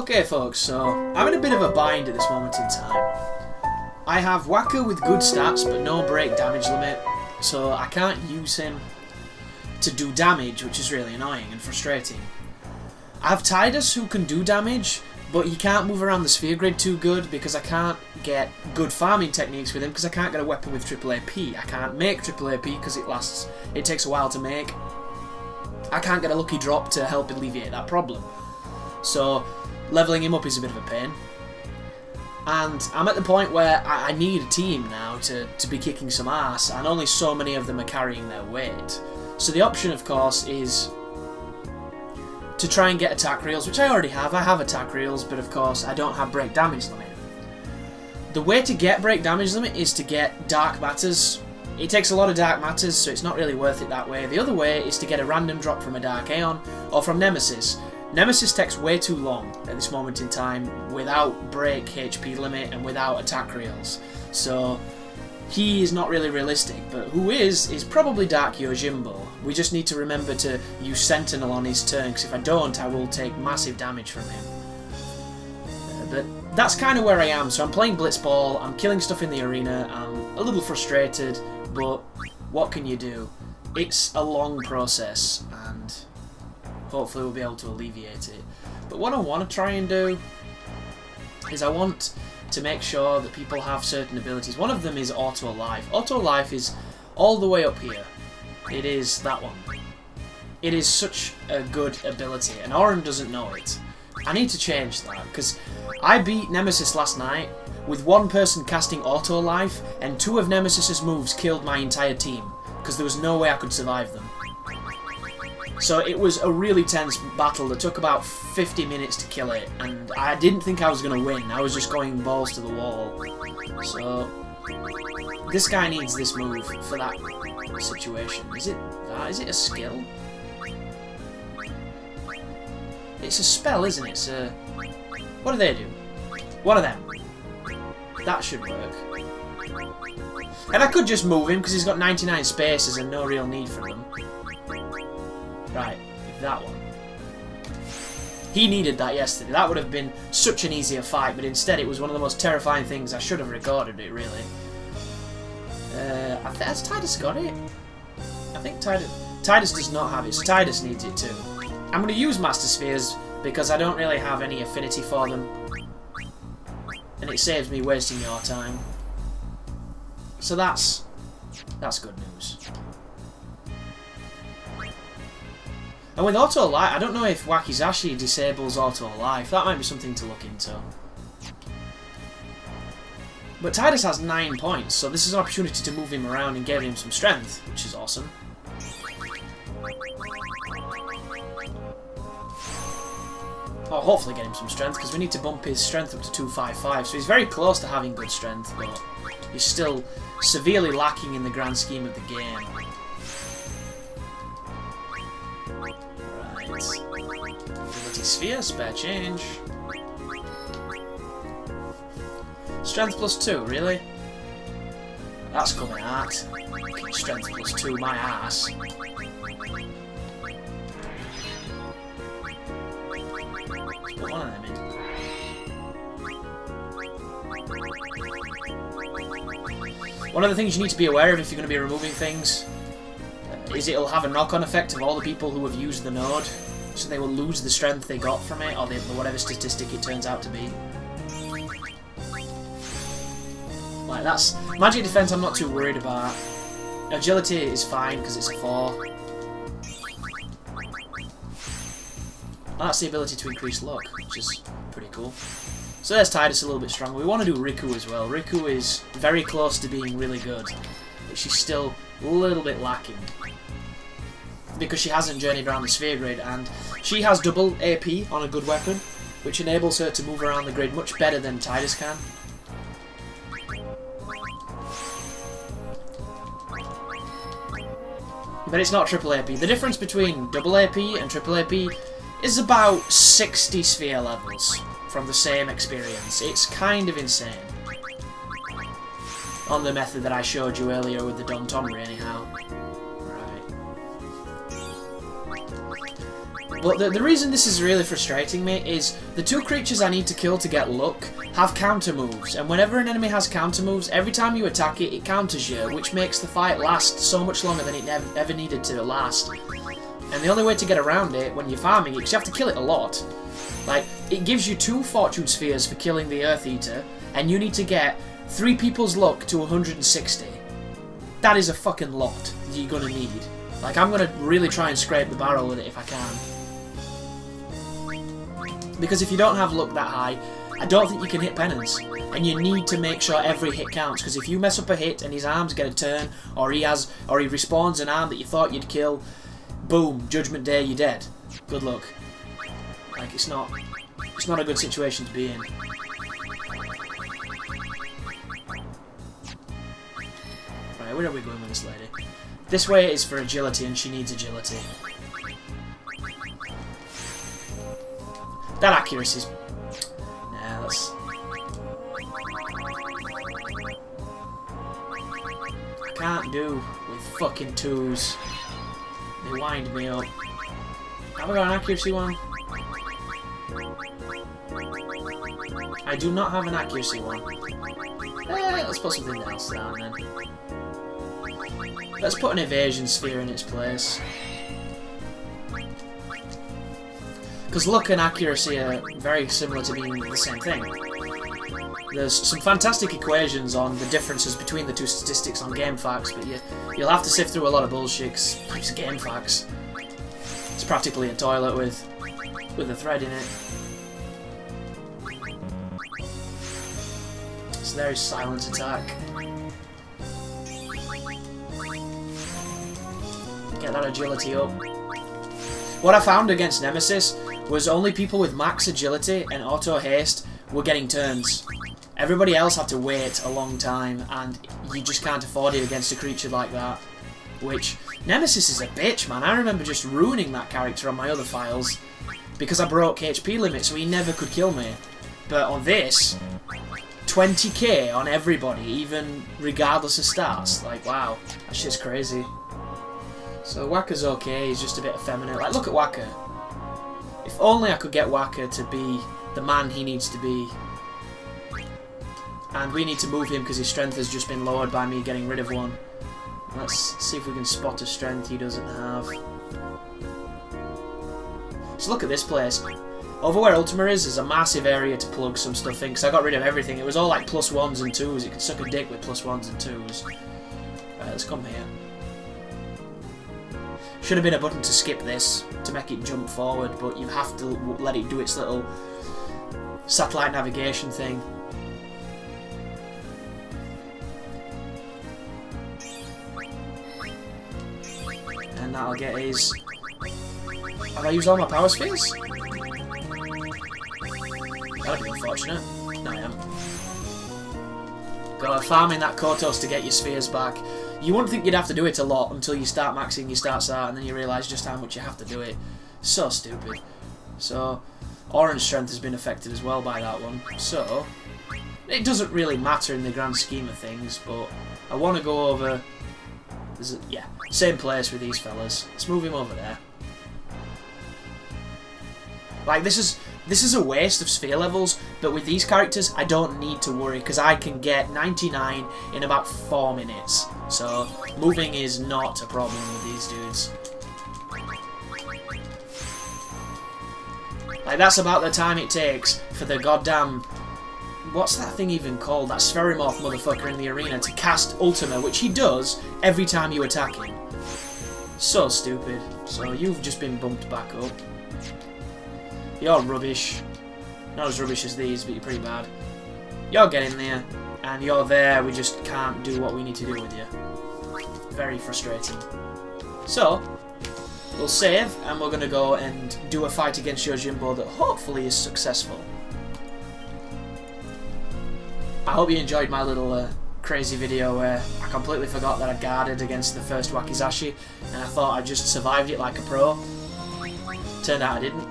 Okay folks, so I'm in a bit of a bind at this moment in time. I have Waka with good stats but no break damage limit, so I can't use him to do damage, which is really annoying and frustrating. I have Tidus who can do damage, but he can't move around the sphere grid too good because I can't get good farming techniques with him because I can't get a weapon with triple AP. I can't make triple AP because it takes a while to make. I can't get a lucky drop to help alleviate that problem. So leveling him up is a bit of a pain. And I'm at the point where I need a team now to be kicking some ass, and only so many of them are carrying their weight. So the option, of course, is to try and get attack reels, which I already have. I have attack reels, but of course I don't have break damage limit. The way to get break damage limit is to get dark matters. It takes a lot of dark matters, so it's not really worth it that way. The other way is to get a random drop from a Dark Aeon or from Nemesis. Nemesis takes way too long at this moment in time without break HP limit and without attack reels. So he is not really realistic, but who is probably Dark Yojimbo. We just need to remember to use Sentinel on his turn, because if I don't, I will take massive damage from him. But that's kind of where I am, so I'm playing Blitzball, I'm killing stuff in the arena, I'm a little frustrated, but what can you do? It's a long process, and hopefully we'll be able to alleviate it. But what I want to try and do is I want to make sure that people have certain abilities. One of them is Auto Life. Auto Life is all the way up here. It is that one. It is such a good ability, and Oren doesn't know it. I need to change that, because I beat Nemesis last night with one person casting Auto Life, and 2 of Nemesis's moves killed my entire team, because there was no way I could survive them. So it was a really tense battle that took about 50 minutes to kill it, and I didn't think I was going to win. I was just going balls to the wall. So this guy needs this move for that situation. Is it that? Is it a skill? It's a spell, isn't it? So what do they do? One of them. That should work. And I could just move him because he's got 99 spaces and no real need for them. Right, that one. He needed that yesterday. That would have been such an easier fight, but instead it was one of the most terrifying things. I should have recorded it, really. Has Tidus got it? I think Tidus does not have it, so Tidus needs it too. I'm going to use Master Spheres because I don't really have any affinity for them. And it saves me wasting your time. So that's good news. And with Auto Life, I don't know if Wakizashi disables Auto Life. That might be something to look into. But Tidus has 9 points, so this is an opportunity to move him around and give him some strength, which is awesome. Or hopefully get him some strength, because we need to bump his strength up to 255. So he's very close to having good strength, but he's still severely lacking in the grand scheme of the game. Ability Sphere, spare change. Strength +2, really? That's coming out. Strength +2, my ass. Let's put one of them in. One of the things you need to be aware of if you're going to be removing things is it'll have a knock-on effect of all the people who have used the node, so they will lose the strength they got from it, or whatever statistic it turns out to be. Like, that's magic defense I'm not too worried about. Agility is fine because it's a 4. That's the ability to increase luck, which is pretty cool. So there's Tidus a little bit stronger. We want to do Riku as well. Riku is very close to being really good, but she's still a little bit lacking because she hasn't journeyed around the sphere grid, and she has double AP on a good weapon, which enables her to move around the grid much better than Tidus can. But it's not triple AP. The difference between double AP and triple AP is about 60 sphere levels from the same experience. It's kind of insane. On the method that I showed you earlier with the Don Tomry, anyhow. Right. But the reason this is really frustrating me is the 2 creatures I need to kill to get luck have counter moves, and whenever an enemy has counter moves, every time you attack it, it counters you, which makes the fight last so much longer than it ever needed to last. And the only way to get around it when you're farming it, because you have to kill it a lot, like, it gives you 2 fortune spheres for killing the Earth Eater, and you need to get 3 people's luck to 160. That is a fucking lot you're gonna need. Like, I'm gonna really try and scrape the barrel with it if I can. Because if you don't have luck that high, I don't think you can hit penance. And you need to make sure every hit counts, because if you mess up a hit and his arms get a turn, or he respawns an arm that you thought you'd kill, boom, Judgment Day, you're dead. Good luck. Like, it's not a good situation to be in. Right, where are we going with this lady? This way is for agility, and she needs agility. That accuracy's... Nah, that's... I can't do with fucking 2s. They wind me up. Have I got an accuracy one? I do not have an accuracy one. Let's put something else down then. Let's put an evasion sphere in its place. Because luck and accuracy are very similar to being the same thing. There's some fantastic equations on the differences between the 2 statistics on game facts, but you'll have to sift through a lot of bullshit, 'cause it's game facts. It's practically a toilet with a thread in it. So there's silent attack. Get that agility up. What I found against Nemesis was only people with max agility and auto haste were getting turns. Everybody else had to wait a long time, and you just can't afford it against a creature like that. Which, Nemesis is a bitch, man. I remember just ruining that character on my other files because I broke HP limit, so he never could kill me. But on this, 20k on everybody, even regardless of stats. Like, wow, that shit's crazy. So Wakka's okay, he's just a bit effeminate. Like, look at Wakka. If only I could get Wakka to be the man he needs to be. And we need to move him because his strength has just been lowered by me getting rid of one. Let's see if we can spot a strength he doesn't have. So look at this place. Over where Ultima is, there's a massive area to plug some stuff in, because I got rid of everything. It was all like +1s and 2s. It could suck a dick with +1s and 2s. Right, let's come here. Should have been a button to skip this, to make it jump forward, but you have to let it do its little satellite navigation thing. And that'll get his... Have I used all my power spheres? That'd be unfortunate. No, I am. God, farming that Kotos to get your spheres back. You wouldn't think you'd have to do it a lot until you start maxing your stats out, and then you realise just how much you have to do it. So stupid. So, Orange Strength has been affected as well by that one. So, it doesn't really matter in the grand scheme of things, but I want to go over... yeah, same place with these fellas. Let's move him over there. Like, this is a waste of sphere levels, but with these characters, I don't need to worry, because I can get 99 in about 4 minutes. So, moving is not a problem with these dudes. Like, that's about the time it takes for the goddamn... What's that thing even called? That Spherimorph motherfucker in the arena to cast Ultima, which he does every time you attack him. So stupid. So, you've just been bumped back up. You're rubbish. Not as rubbish as these, but you're pretty bad. You're getting there, and you're there, we just can't do what we need to do with you. Very frustrating. So, we'll save, and we're going to go and do a fight against Yojimbo that hopefully is successful. I hope you enjoyed my little crazy video where I completely forgot that I guarded against the first Wakizashi, and I thought I just survived it like a pro. Turned out I didn't.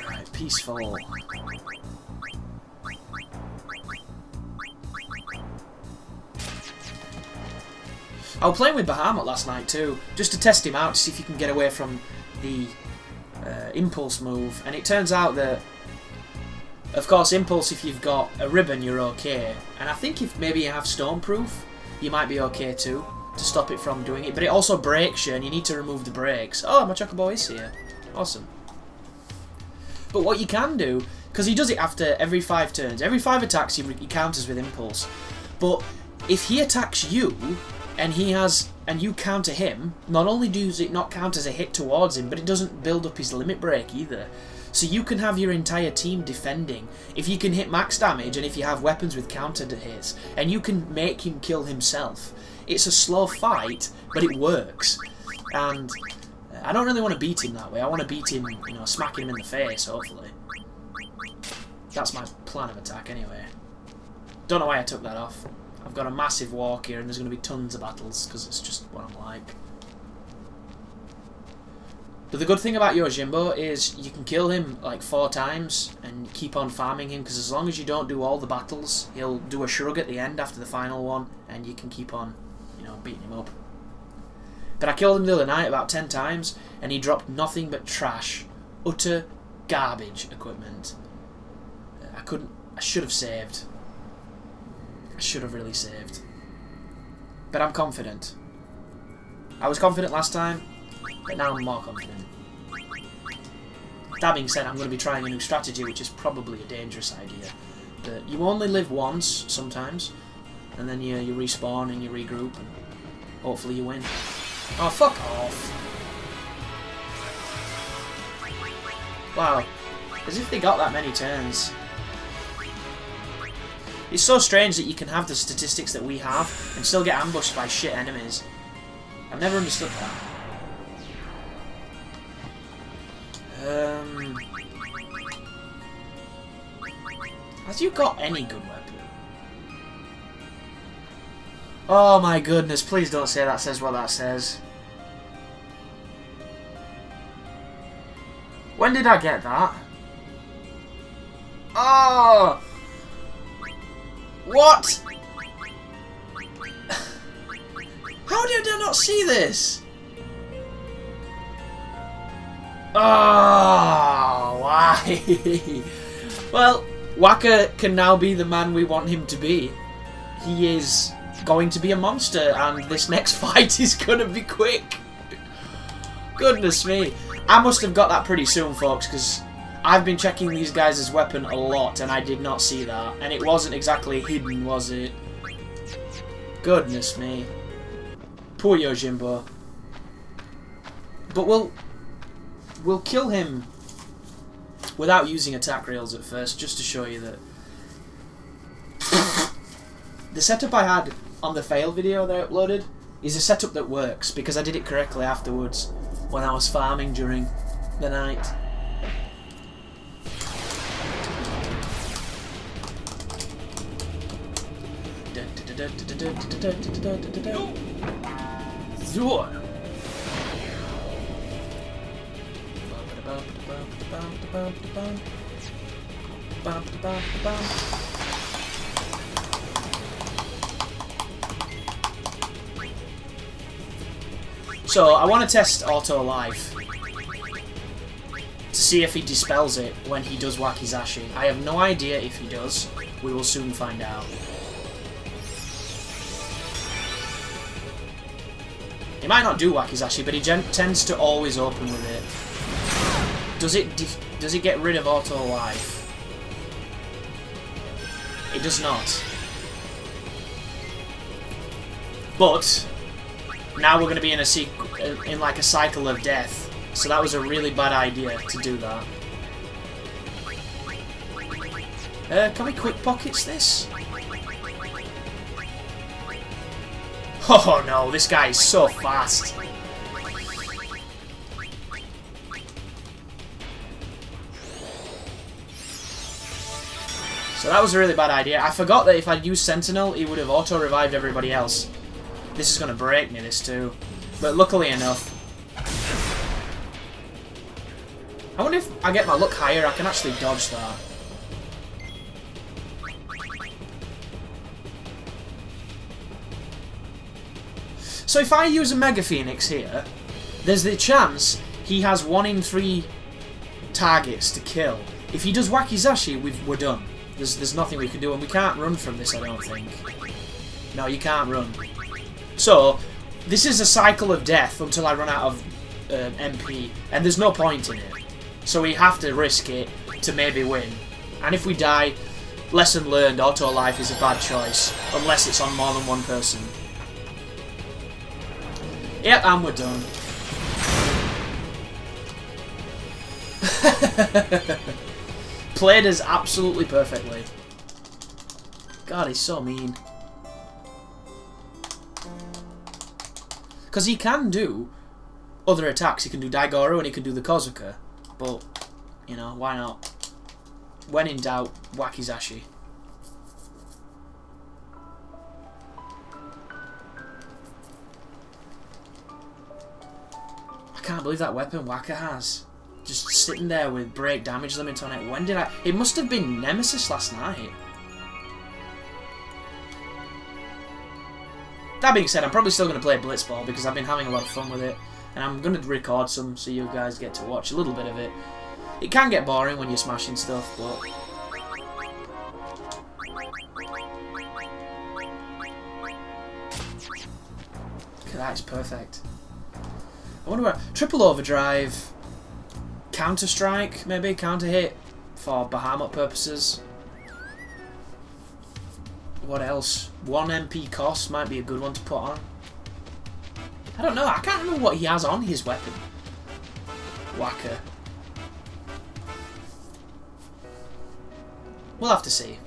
Right, peaceful. I was playing with Bahamut last night too, just to test him out to see if he can get away from the impulse move. And it turns out that, of course, impulse, if you've got a ribbon, you're okay. And I think if maybe you have Stoneproof, you might be okay too, to stop it from doing it. But it also breaks you, and you need to remove the brakes. Oh, my Chocobo is here. Awesome. But what you can do, because he does it after every 5 turns, every 5 attacks he counters with impulse. But if he attacks you, and you counter him, not only does it not count as a hit towards him, but it doesn't build up his limit break either. So you can have your entire team defending. If you can hit max damage, and if you have weapons with counter hits, and you can make him kill himself. It's a slow fight, but it works. And I don't really want to beat him that way. I want to beat him, you know, smacking him in the face, hopefully. That's my plan of attack anyway. Don't know why I took that off. I've got a massive walk here, and there's going to be tons of battles, because it's just what I'm like. But the good thing about Yojimbo is you can kill him like 4 times and keep on farming him, because as long as you don't do all the battles, he'll do a shrug at the end after the final one, and you can keep on, you know, beating him up. But I killed him the other night about 10 times, and he dropped nothing but trash. Utter garbage equipment. I should have saved. I should have really saved. But I'm confident. I was confident last time, but now I'm more confident. That being said, I'm going to be trying a new strategy, which is probably a dangerous idea. But you only live once, sometimes, and then you respawn and you regroup, and hopefully you win. Oh, fuck off. Wow. As if they got that many turns. It's so strange that you can have the statistics that we have and still get ambushed by shit enemies. I've never understood that. Has you got any good weapon? Oh my goodness, please don't say that says what that says. When did I get that? Oh! What? How did I not see this? Oh, why? Well, Waka can now be the man we want him to be. He is going to be a monster, and this next fight is going to be quick. Goodness me. I must have got that pretty soon, folks, because I've been checking these guys' weapon a lot, and I did not see that. And it wasn't exactly hidden, was it? Goodness me. Poor Yojimbo. But we'll kill him without using attack rails at first, just to show you that the setup I had on the fail video that I uploaded is a setup that works, because I did it correctly afterwards when I was farming during the night. So I want to test auto life to see if he dispels it when he does Wakizashi. I have no idea if he does. We will soon find out. He might not do Wakizashi, but he tends to always open with it. Does it get rid of auto life? It does not. But now we're going to be in like a cycle of death. So that was a really bad idea to do that. Can we quick pockets this? Oh no, this guy is so fast. So that was a really bad idea. I forgot that if I'd used Sentinel, he would have auto-revived everybody else. This is going to break me, this too. But luckily enough. I wonder if I get my luck higher, I can actually dodge that. So if I use a Mega Phoenix here, there's the chance he has 1 in 3 targets to kill. If he does Wakizashi, we're done. There's nothing we can do, and we can't run from this, I don't think. No, you can't run. So, this is a cycle of death until I run out of MP, and there's no point in it. So we have to risk it to maybe win. And if we die, lesson learned, auto life is a bad choice, unless it's on more than one person. Yep, and we're done. Played us absolutely perfectly. God, he's so mean. Because he can do other attacks. He can do Daigoro and he can do the Kozuka. But, you know, why not? When in doubt, Wakizashi. I can't believe that weapon Waka has. Just sitting there with break damage limit on it. When did I... It must have been Nemesis last night. That being said, I'm probably still going to play Blitzball because I've been having a lot of fun with it. And I'm going to record some so you guys get to watch a little bit of it. It can get boring when you're smashing stuff, but... Look at that, it's perfect. I wonder what... Triple Overdrive... Counter Strike, maybe? Counter Hit? For Bahamut purposes. What else? 1 MP cost might be a good one to put on. I don't know, I can't remember what he has on his weapon. Waka. We'll have to see.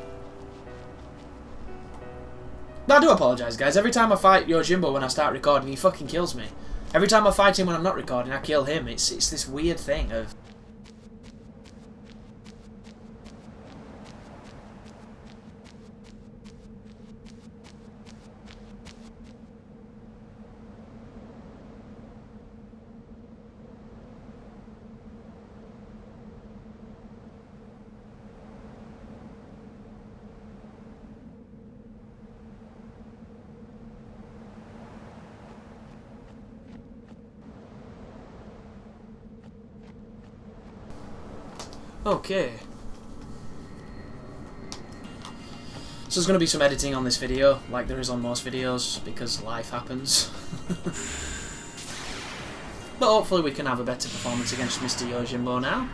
But I do apologise, guys. Every time I fight Yojimbo when I start recording, he fucking kills me. Every time I fight him when I'm not recording, I kill him. It's this weird thing of... Okay. So there's going to be some editing on this video, like there is on most videos, because life happens. But hopefully we can have a better performance against Mr. Yojimbo now.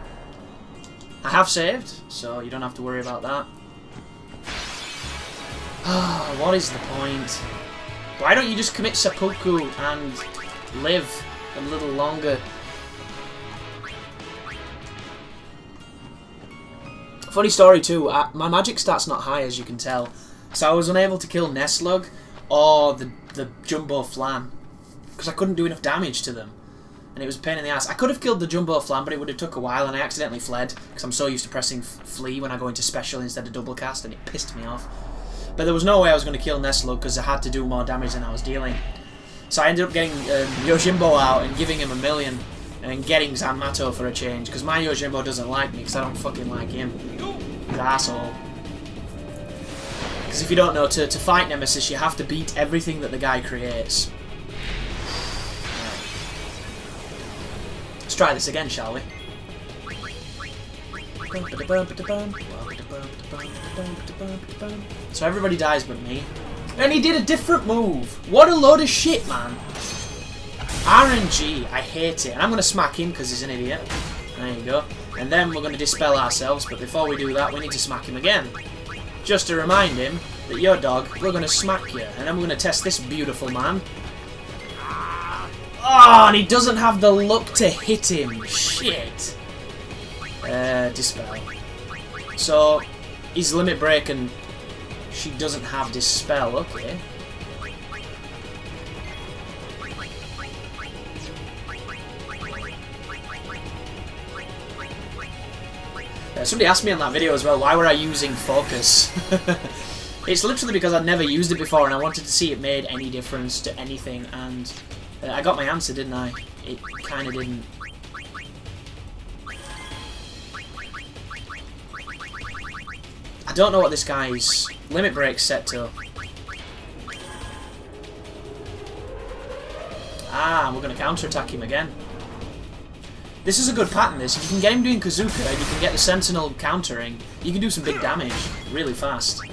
I have saved, so you don't have to worry about that. What is the point? Why don't you just commit seppuku and live a little longer? Funny story too, my magic stat's not high as you can tell, so I was unable to kill Nesslug or the Jumbo Flan, because I couldn't do enough damage to them, and it was a pain in the ass. I could have killed the Jumbo Flan, but it would have took a while, and I accidentally fled, because I'm so used to pressing flee when I go into special instead of double cast, and it pissed me off. But there was no way I was going to kill Nesslug, because I had to do more damage than I was dealing. So I ended up getting Yojimbo out and giving him 1,000,000. And getting Zanmato for a change, because my Yojimbo doesn't like me, because I don't fucking like him. He's an asshole. Because if you don't know, to fight Nemesis, you have to beat everything that the guy creates. Right. Let's try this again, shall we? So everybody dies but me. And he did a different move! What a load of shit, man! RNG, I hate it. And I'm going to smack him because he's an idiot. There you go. And then we're going to dispel ourselves, but before we do that, we need to smack him again. Just to remind him that, yo dog, we're going to smack you. And then we're going to test this beautiful man. Oh, and he doesn't have the luck to hit him. Shit. Dispel. So, he's limit break and she doesn't have dispel. Okay. Somebody asked me on that video as well, why were I using focus? It's literally because I'd never used it before and I wanted to see if it made any difference to anything, and I got my answer, didn't I? It kind of didn't. I don't know what this guy's limit break's set to. Ah, we're going to counter-attack him again. This is a good pattern, this. If you can get him doing Kazuka and you can get the Sentinel countering, you can do some big damage really fast.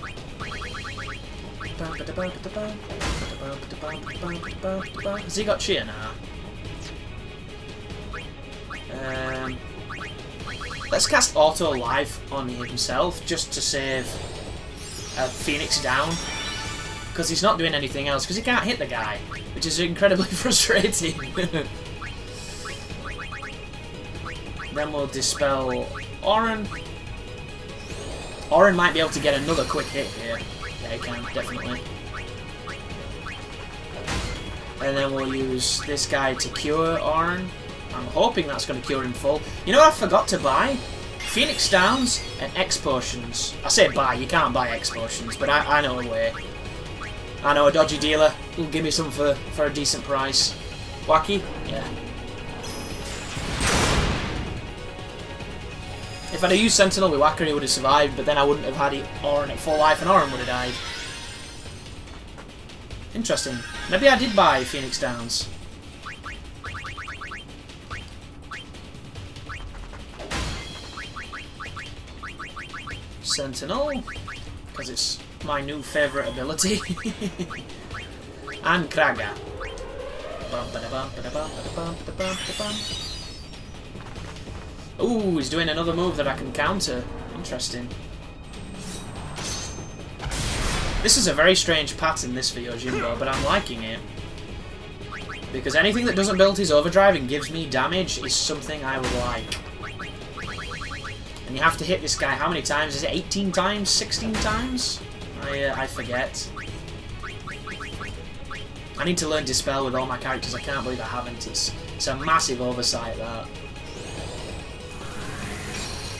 Has he got cheer now? Let's cast Auto Life on himself just to save Phoenix down. Because he's not doing anything else, because he can't hit the guy, which is incredibly frustrating. Then we'll dispel Orin. Orin might be able to get another quick hit here. Yeah, he can, definitely. And then we'll use this guy to cure Orin. I'm hoping that's going to cure him full. You know what I forgot to buy? Phoenix Downs and X Potions. I say buy, you can't buy X Potions, but I know a way. I know a dodgy dealer who'll give me some for a decent price. Wacky? Yeah. If I'd have used Sentinel with Wacker, he would have survived, but then I wouldn't have had Orin at full life and Orin would have died. Interesting. Maybe I did buy Phoenix Downs. Sentinel, because it's my new favourite ability. And Kraga. Ooh, he's doing another move that I can counter. Interesting. This is a very strange pattern, this for Yojimbo, but I'm liking it. Because anything that doesn't build his overdrive and gives me damage is something I would like. And you have to hit this guy how many times? Is it 18 times? 16 times? I forget. I need to learn Dispel with all my characters. I can't believe I haven't. It's a massive oversight, that.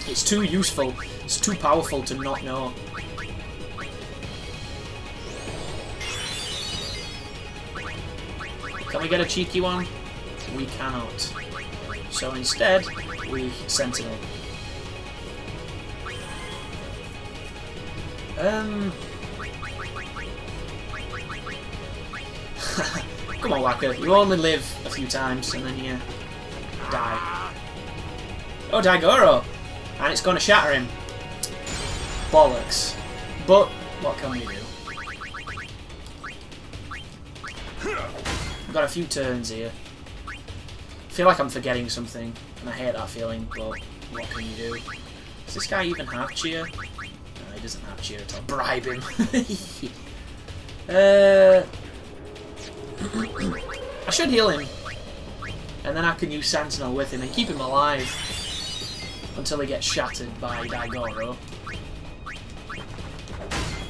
It's too useful. It's too powerful to not know. Can we get a cheeky one? We cannot. So instead, we Sentinel. Come on, Wacker. You only live a few times and then you die. Oh, Daigoro! And it's going to shatter him. Bollocks. But, what can we do? We've got a few turns here. I feel like I'm forgetting something, and I hate that feeling, but what can you do? Does this guy even have cheer? No, he doesn't have cheer at all. Bribe him. I should heal him. And then I can use Sentinel with him and keep him alive until he gets shattered by Daigoro.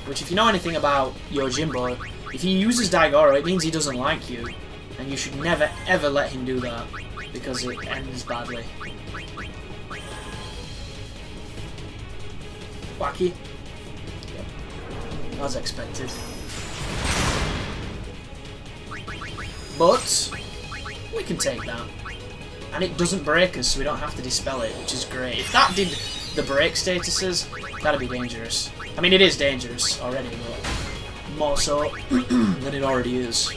Which, if you know anything about Yojimbo, if he uses Daigoro, it means he doesn't like you. And you should never ever let him do that, because it ends badly. Wacky. Yep. As expected. But we can take that. And it doesn't break us, so we don't have to dispel it, which is great. If that did the break statuses, that'd be dangerous. I mean, it is dangerous already, but more so than it already is.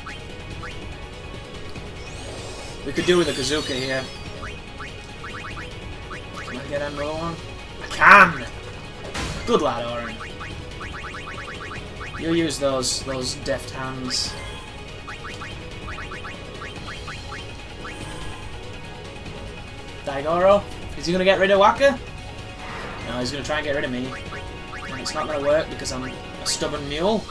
We could do with a Kazuka here. Can I get another one? I can! Good lad, Orin. You use those deft hands. Daigoro? Is he going to get rid of Wacker? No, he's going to try and get rid of me. And it's not going to work because I'm a stubborn mule.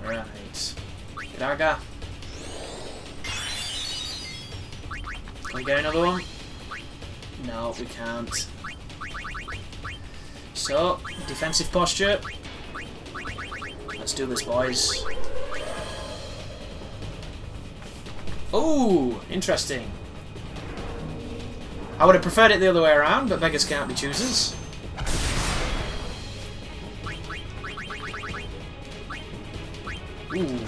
Right. Kraga. Can we get another one? No, we can't. So, defensive posture. Let's do this, boys. Oh, interesting. I would have preferred it the other way around, but beggars can't be choosers. Ooh,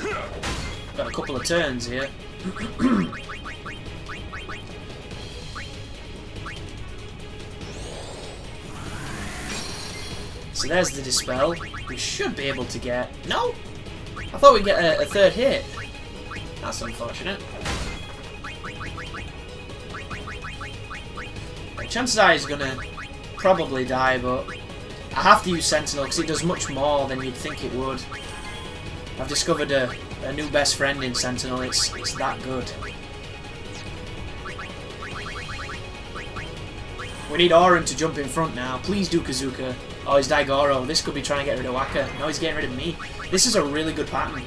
got a couple of turns here. So there's the Dispel. We should be able to get... No! I thought we'd get a third hit. That's unfortunate. Chances are he's gonna probably die, but I have to use Sentinel because it does much more than you'd think it would. I've discovered a new best friend in Sentinel. It's that good. We need Auron to jump in front now. Please do Kazuka. Oh, he's Daigoro. This could be trying to get rid of Waka. No, he's getting rid of me. This is a really good pattern.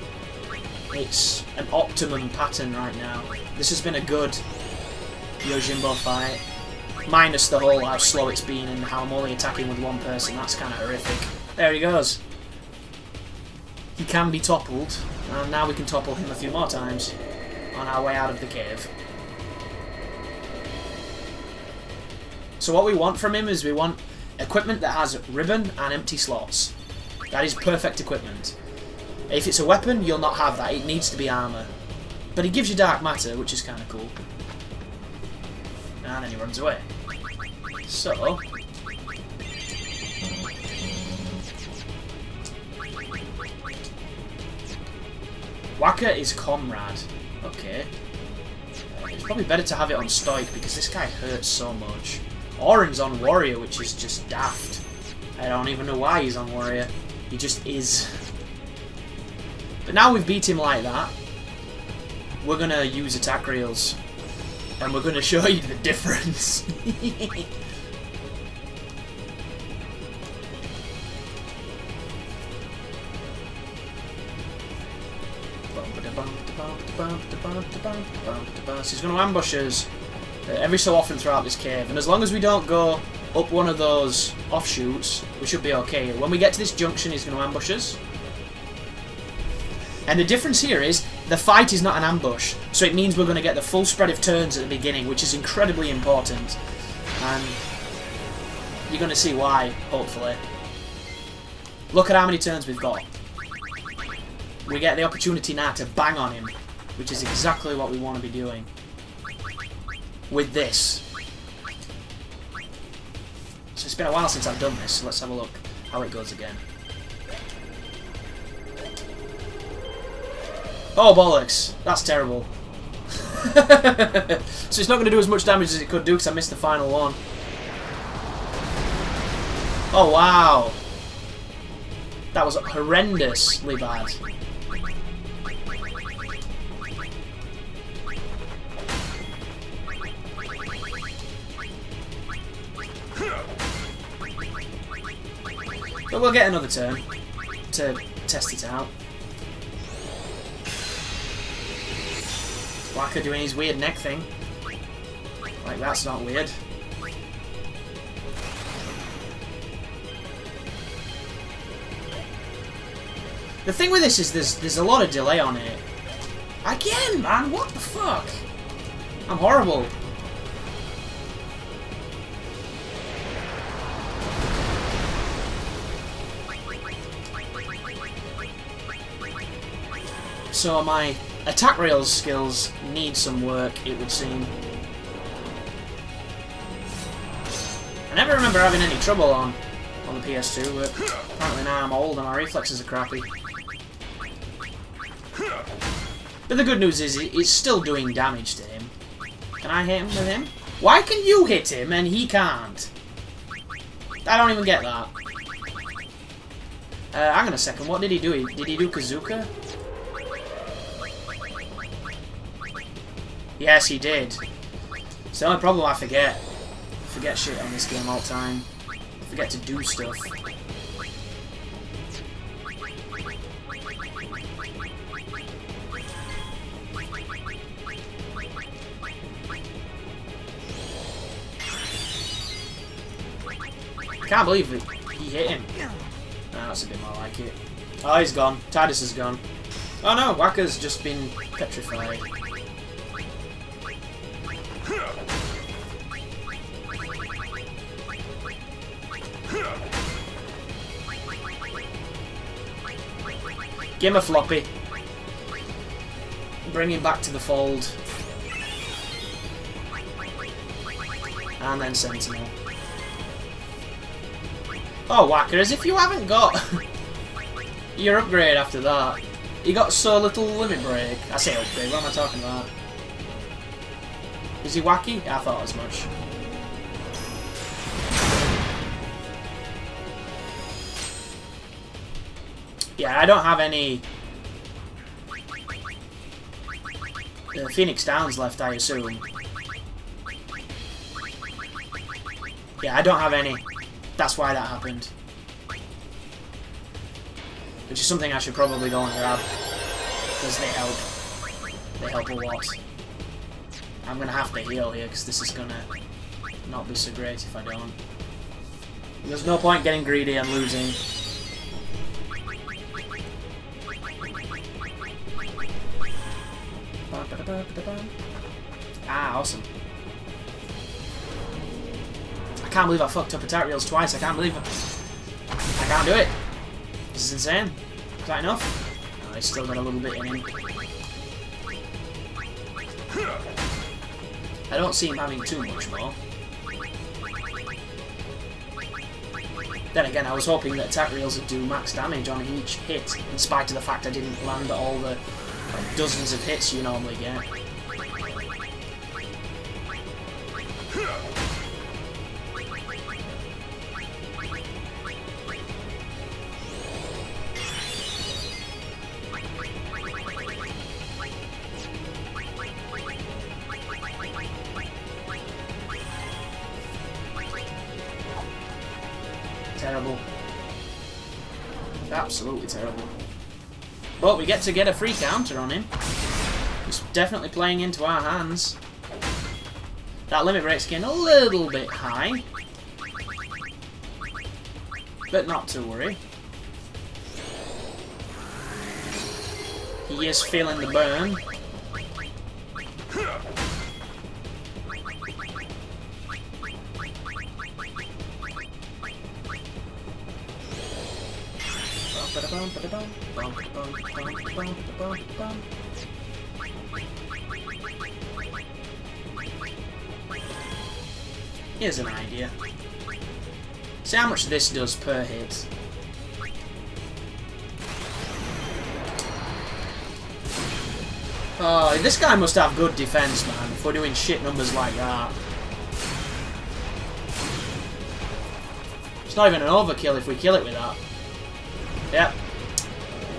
It's an optimum pattern right now. This has been a good Yojimbo fight. Minus the whole how slow it's been and how I'm only attacking with one person. That's kind of horrific. There he goes. He can be toppled. And now we can topple him a few more times on our way out of the cave. So what we want from him is we want equipment that has ribbon and empty slots. That is perfect equipment. If it's a weapon, you'll not have that. It needs to be armour. But he gives you dark matter, which is kind of cool. And then he runs away. So... Waka is Comrade. Okay. It's probably better to have it on Stoic because this guy hurts so much. Auron's on Warrior, which is just daft. I don't even know why he's on Warrior. He just is. But now we've beat him like that, we're going to use attack reels. And we're going to show you the difference. So he's going to ambush us every so often throughout this cave. And as long as we don't go up one of those offshoots, we should be okay. When we get to this junction, he's going to ambush us. And the difference here is the fight is not an ambush, so it means we're going to get the full spread of turns at the beginning, which is incredibly important. And you're going to see why, hopefully. Look at how many turns we've got. We get the opportunity now to bang on him, which is exactly what we want to be doing with this. So it's been a while since I've done this, so let's have a look how it goes again. Oh, bollocks. That's terrible. So it's not going to do as much damage as it could do because I missed the final one. Oh, wow. That was horrendously bad. But we'll get another turn to test it out. Waka doing his weird neck thing. Like, that's not weird. The thing with this is there's a lot of delay on it. Again, man, what the fuck? I'm horrible. So my attack rails skills need some work, it would seem. I never remember having any trouble on the PS2, but apparently now I'm old and my reflexes are crappy. But the good news is it's still doing damage to him. Can I hit him with him? Why can you hit him and he can't? I don't even get that. Hang on a second, what did he do? Did he do Kazuka? Yes, he did. It's the only problem I forget. I forget shit on this game all the time. I forget to do stuff. I can't believe it. He hit him. No, that's a bit more like it. Oh, he's gone. Tidus is gone. Oh no, Waka's just been petrified. Give him a floppy. Bring him back to the fold. And then Sentinel. Oh, Waka, as if you haven't got your upgrade after that. He got so little limit break. I say upgrade, what am I talking about? Is he wacky? Yeah, I thought as much. Yeah, I don't have any Phoenix Downs left, I assume. Yeah, I don't have any. That's why that happened. Which is something I should probably go and grab. Because they help. They help a lot. I'm going to have to heal here because this is going to not be so great if I don't. There's no point getting greedy and losing. Ah, awesome. I can't believe I fucked up attack reels twice. I can't believe it. I can't do it. This is insane. Is that enough? Oh, he's still got a little bit in him. I don't see him having too much more. Then again, I was hoping that attack reels would do max damage on each hit, in spite of the fact I didn't land all the dozens of hits you normally get. Terrible. Absolutely terrible. But we get to get a free counter on him. He's definitely playing into our hands. That limit break's getting a little bit high. But not to worry. He is feeling the burn. Here's an idea. See how much this does per hit. Oh, this guy must have good defense, man, if we're doing shit numbers like that. It's not even an overkill if we kill it with that. Yep.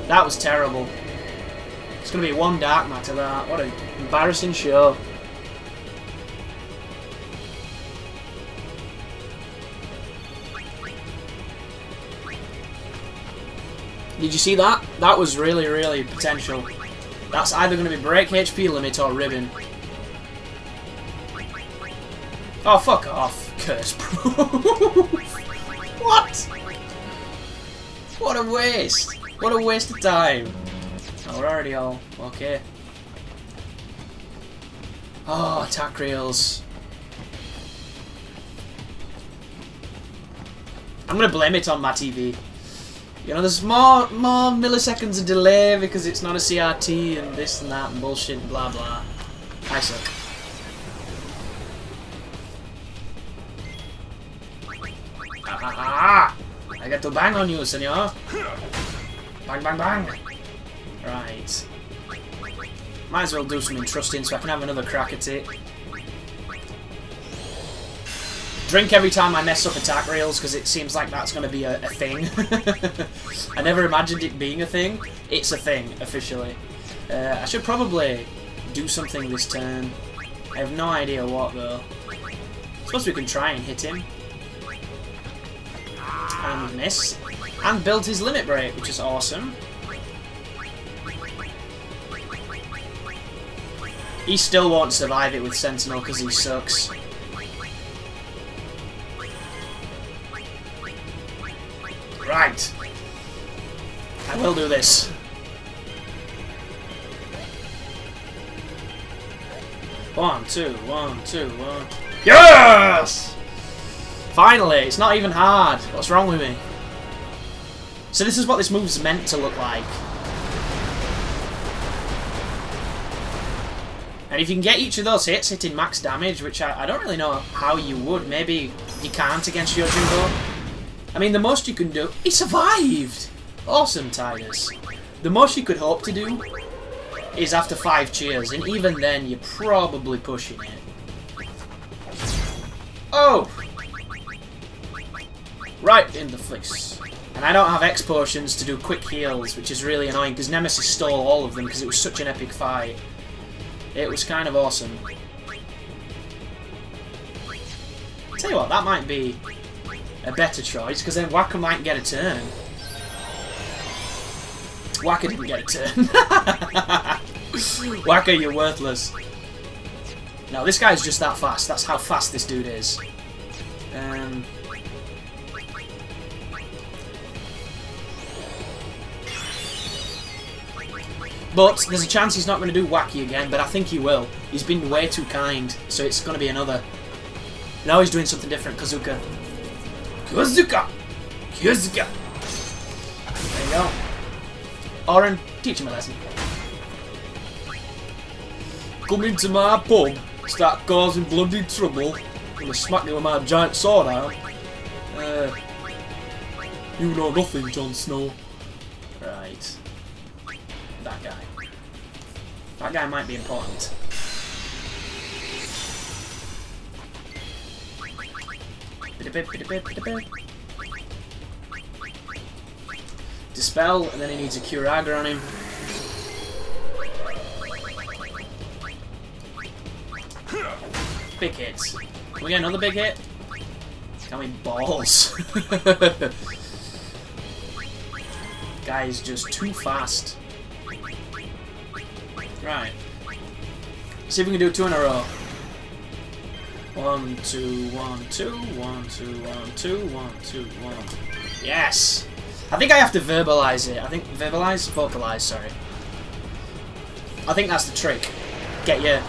That was terrible. It's going to be one dark matter, that. What an embarrassing show. Did you see that? That was really, really potential. That's either going to be break HP limit or ribbon. Oh, fuck off. Curse proof. What? What a waste. What a waste of time. Oh, we're already all okay. Oh, attack reels. I'm going to blame it on my TV. You know, there's more milliseconds of delay because it's not a CRT and this and that and bullshit and blah blah. I suck. Ah! I get to bang on you, senor. Bang, bang, bang. Right. Might as well do some entrusting so I can have another crack at it. Drink every time I mess up attack reels because it seems like that's going to be a thing. I never imagined it being a thing. It's a thing, officially. I should probably do something this turn. I have no idea what, though. I suppose we can try and hit him. And miss. And build his limit break, which is awesome. He still won't survive it with Sentinel because he sucks. Right. I will do this. 1, 2, 1, 2, 1. Yes! Finally, it's not even hard. What's wrong with me? So this is what this move's meant to look like. And if you can get each of those hits hitting max damage, which I don't really know how you would. Maybe you can't against Yojimbo. I mean, the most you can do... He survived! Awesome, Titus. The most you could hope to do is after 5 cheers, and even then you're probably pushing it. Oh! Right in the face. And I don't have X potions to do quick heals, which is really annoying because Nemesis stole all of them because it was such an epic fight. It was kind of awesome. Tell you what, that might be a better choice because then Waka might get a turn. Waka didn't get a turn. Waka, you're worthless. No, this guy's just that fast. That's how fast this dude is. But there's a chance he's not going to do Wacky again, but I think he will. He's been way too kind, so it's going to be another. Now he's doing something different. Kazuka. Kazuka! Kazuka! There you go. Oren, teach him a lesson. Come into my pub, start causing bloody trouble, I'm gonna smack you with my giant sword arm. You know nothing, Jon Snow. Right. That guy. That guy might be important. Dispel, and then he needs a Curaga on him. Big hits. Can we get another big hit? Can we balls? Guy is just too fast. Right. See if we can do 2 in a row. 1, 2, 1, 2, 1, 2, 1, 2, 1, 2, 1. Yes! I think I have to verbalize it. I think vocalize, sorry. I think that's the trick. Get your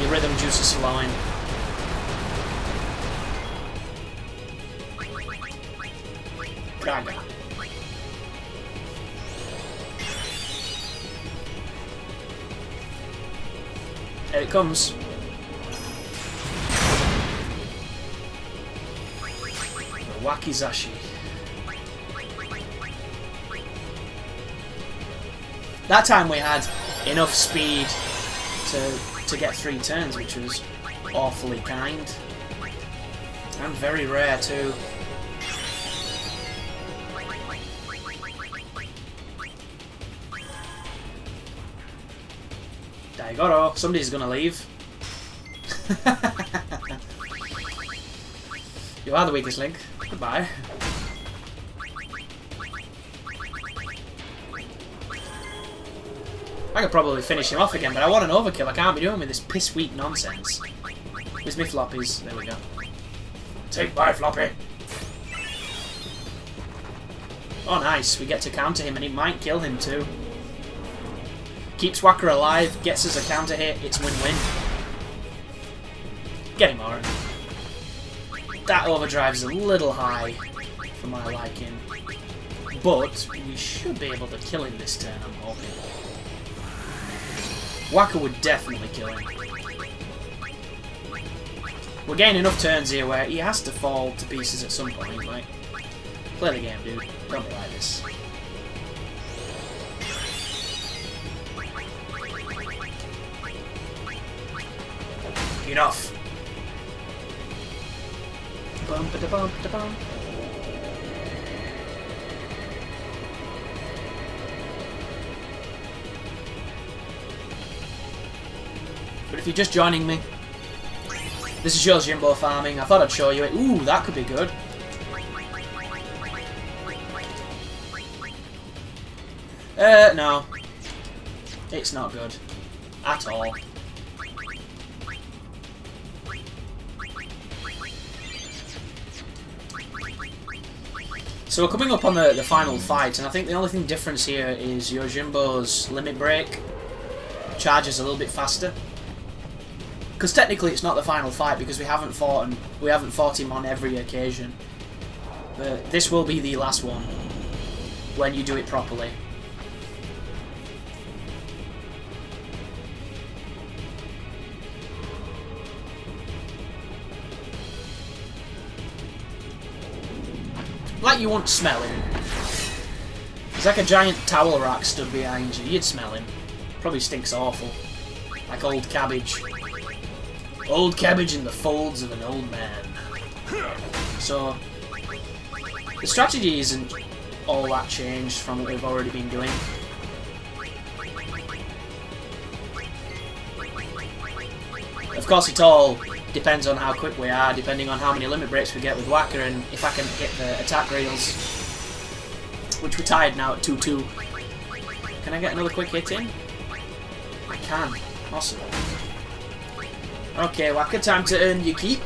rhythm juices flowing. Kraga. Here it comes. The Wakizashi. That time we had enough speed to get 3 turns, which was awfully kind. And very rare too. Daigoro, somebody's gonna leave. You are the weakest link. Goodbye. I could probably finish him off again, but I want an overkill. I can't be doing with this piss-weak nonsense. Where's my floppies? There we go. Take my floppy! Oh, nice. We get to counter him, and it might kill him, too. Keeps Waka alive, gets us a counter hit. It's win-win. Get him, Oren. That overdrive's a little high for my liking. But we should be able to kill him this turn, I'm hoping. Waka would definitely kill him. We're getting enough turns here where he has to fall to pieces at some point. Like, play the game, dude. Don't be like this. Enough. Bum ba da bum ba da bum. But if you're just joining me, this is Yojimbo farming. I thought I'd show you it. Ooh, that could be good. No. It's not good. At all. So we're coming up on the final fight, and I think the only thing difference here is Yojimbo's limit break charges a little bit faster. Because technically it's not the final fight because we haven't fought him on every occasion. But this will be the last one when you do it properly. Like you won't smell him. There's like a giant towel rack stood behind you. You'd smell him. Probably stinks awful. Like old cabbage. Old cabbage in the folds of an old man. So, the strategy isn't all that changed from what we've already been doing. Of course, it all depends on how quick we are, depending on how many limit breaks we get with Waka, and if I can hit the attack rails, which we're tied now at 2-2. Can I get another quick hit in? I can. Awesome. Okay, Waka, time to earn your keep.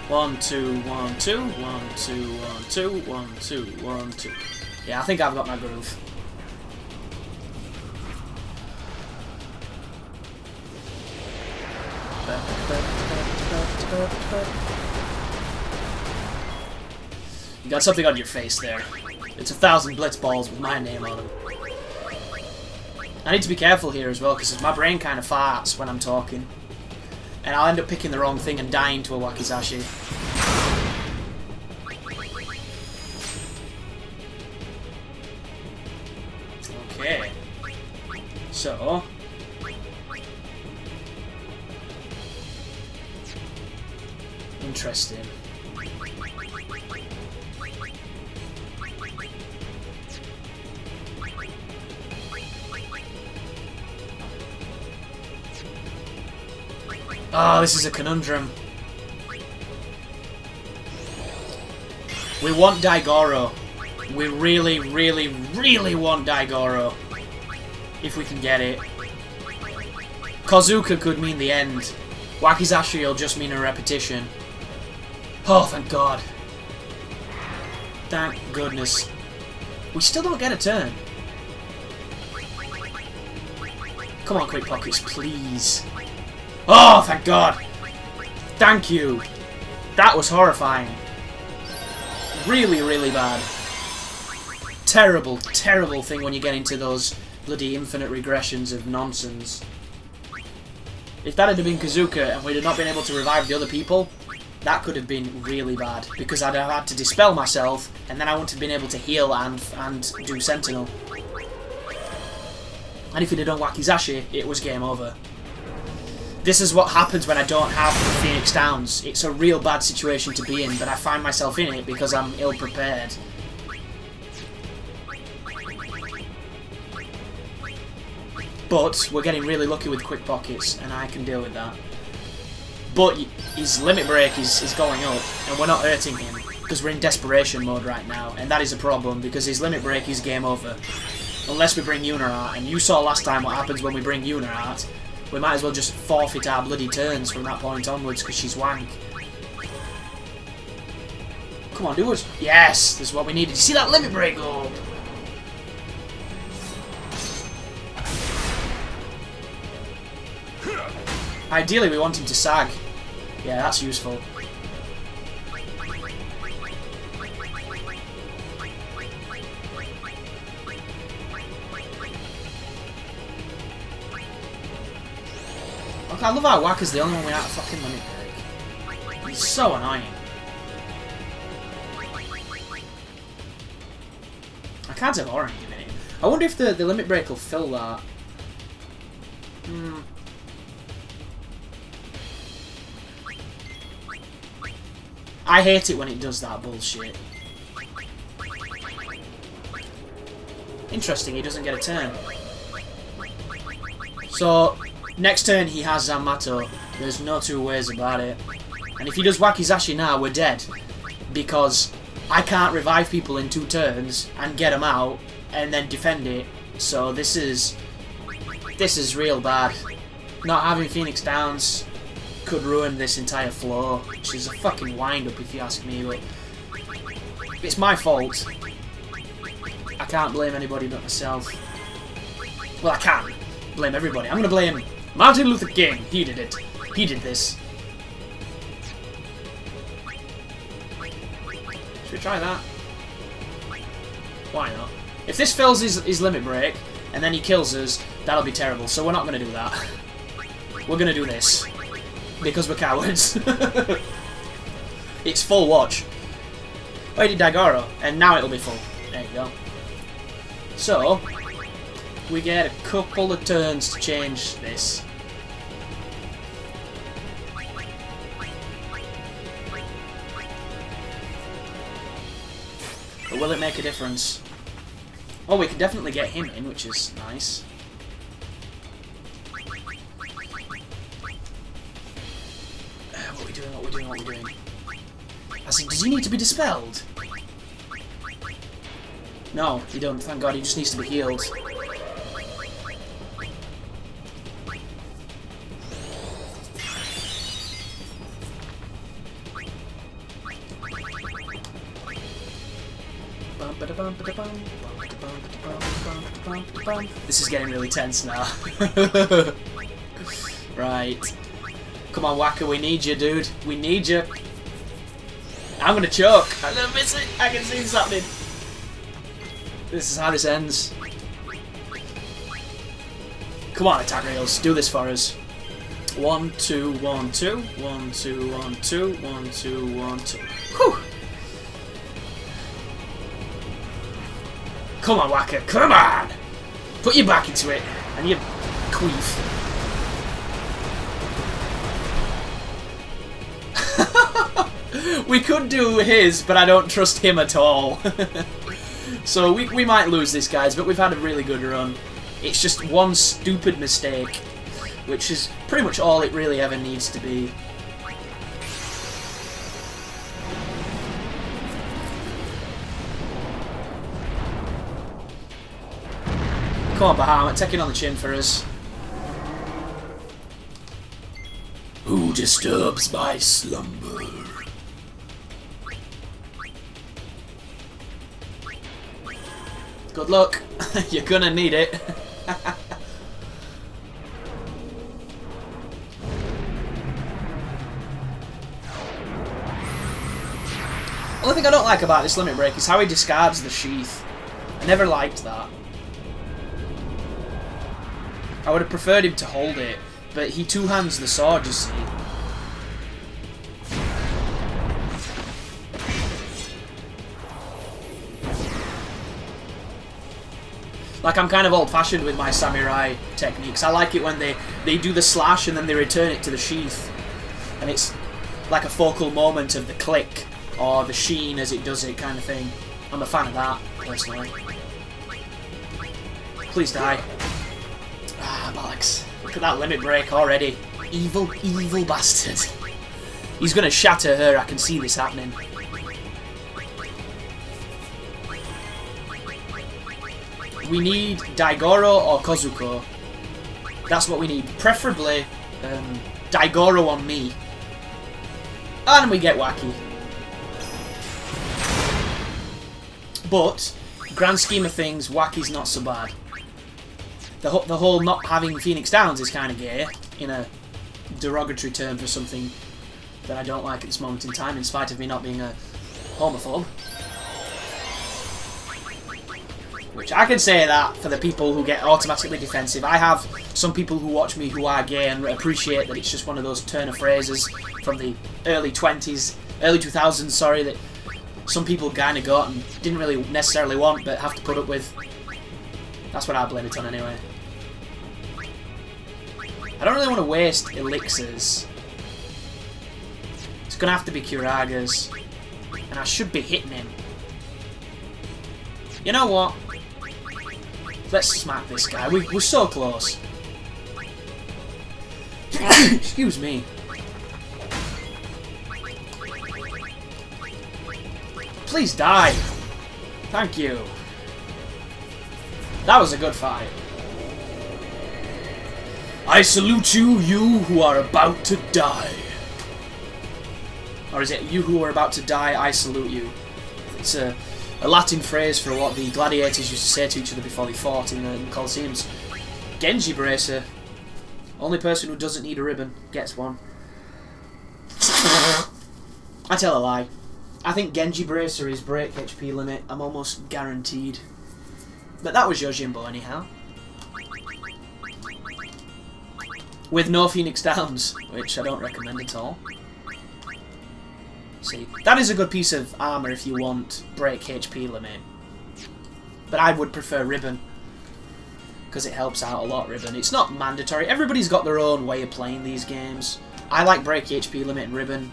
1, 2, 1, 2, 1, 2, 1, 2, 1, 2, 1, 2. Yeah, I think I've got my groove. You got something on your face there. It's 1,000 blitz balls with my name on them. I need to be careful here as well, because my brain kind of farts when I'm talking. And I'll end up picking the wrong thing and dying to a Wakizashi. Okay. So... interesting. Oh, this is a conundrum. We want Daigoro. We really, really, really want Daigoro. If we can get it. Kozuka could mean the end. Wakizashi will just mean a repetition. Oh, thank God. Thank goodness. We still don't get a turn. Come on, Quick Pockets, please. Oh, thank God. Thank you. That was horrifying. Really, really bad. Terrible, terrible thing when you get into those bloody infinite regressions of nonsense. If that had been Kazuka and we'd have not been able to revive the other people, that could have been really bad, because I'd have had to dispel myself, and then I wouldn't have been able to heal and do Sentinel. And if he'd have done Wakizashi, it was game over. This is what happens when I don't have Phoenix Downs. It's a real bad situation to be in, but I find myself in it because I'm ill-prepared. But we're getting really lucky with Quick Pockets, and I can deal with that. But his limit break is going up, and we're not hurting him, because we're in desperation mode right now, and that is a problem, because his limit break is game over. Unless we bring Yuna out, and you saw last time what happens when we bring Yuna out. We might as well just forfeit our bloody turns from that point onwards, because she's wank. Come on, do it. Yes, this is what we needed. You see that limit break go up? Ideally, we want him to sag. Yeah, that's useful. Okay, I love how Waka's the only one without a fucking limit break. He's so annoying. I can't have orange in it. I wonder if the limit break will fill that. I hate it when it does that bullshit. Interesting, he doesn't get a turn. So, next turn he has Zanmato. There's no two ways about it. And if he does Wakizashi now, we're dead. Because I can't revive people in 2 turns and get them out and then defend it. So this is real bad. Not having Phoenix Downs could ruin this entire flow, which is a fucking wind-up if you ask me, but it's my fault. I can't blame anybody but myself. Well, I can blame everybody. I'm gonna blame Martin Luther King. He did it. He did this. Should we try that? Why not? If this fills his limit break, and then he kills us, that'll be terrible, so we're not gonna do that. We're gonna do this. Because we're cowards. It's full watch. Oh, he did Daigoro, and now it'll be full. There you go. So, we get a couple of turns to change this. But will it make a difference? Oh, we can definitely get him in, which is nice. What are we doing? What are we doing? What are we doing? I said, does he need to be dispelled? No, he don't. Thank God, he just needs to be healed. This is getting really tense now. Right. Come on, Waka, we need you, dude. We need you. I'm gonna choke. I'm gonna miss it. I can see this happening. This is how this ends. Come on, attack rails. Do this for us. 1, 2, 1, 2. 1, 2, 1, 2. 1, 2, 1, 2. Whew. Come on, Waka. Come on. Put your back into it. And your queef. We could do his, but I don't trust him at all. So we might lose this, guys, but we've had a really good run. It's just one stupid mistake, which is pretty much all it really ever needs to be. Come on, Bahamut, take it on the chin for us. Who disturbs my slumber? Good luck. You're gonna need it. Only thing I don't like about this limit break is how he discards the sheath. I never liked that. I would have preferred him to hold it, but he two-hands the sword, you see. Like, I'm kind of old-fashioned with my samurai techniques. I like it when they do the slash and then they return it to the sheath. And it's like a focal moment of the click, or the sheen as it does it kind of thing. I'm a fan of that, personally. Please die. Ah, bollocks. Look at that limit break already. Evil, evil bastard. He's going to shatter her, I can see this happening. We need Daigoro or Kozuko. That's what we need. Preferably Daigoro on me. And we get Wacky. But, grand scheme of things, Wacky's not so bad. The whole not having Phoenix Downs is kind of gay, in a derogatory term for something that I don't like at this moment in time, in spite of me not being a homophobe. Which I can say that for the people who get automatically defensive. I have some people who watch me who are gay and appreciate that it's just one of those turn of phrases from the early 2000s, sorry, that some people kind of got and didn't really necessarily want but have to put up with. That's what I blame it on anyway. I don't really want to waste elixirs. It's going to have to be Kuraga's. And I should be hitting him. You know what? Let's smack this guy. We're so close. Excuse me. Please die. Thank you. That was a good fight. I salute you, you who are about to die. Or is it, you who are about to die, I salute you. It's a Latin phrase for what the gladiators used to say to each other before they fought in the Colosseums. Genji Bracer. Only person who doesn't need a ribbon gets one. I tell a lie. I think Genji Bracer is break HP limit. I'm almost guaranteed. But that was Yojimbo anyhow. With no Phoenix Downs, which I don't recommend at all. See, that is a good piece of armour if you want break HP limit. But I would prefer ribbon, because it helps out a lot, ribbon. It's not mandatory. Everybody's got their own way of playing these games. I like break HP limit and ribbon.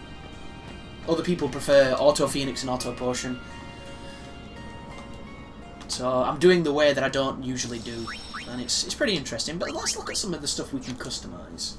Other people prefer auto phoenix and auto potion. So I'm doing the way that I don't usually do. And it's pretty interesting. But let's look at some of the stuff we can customise.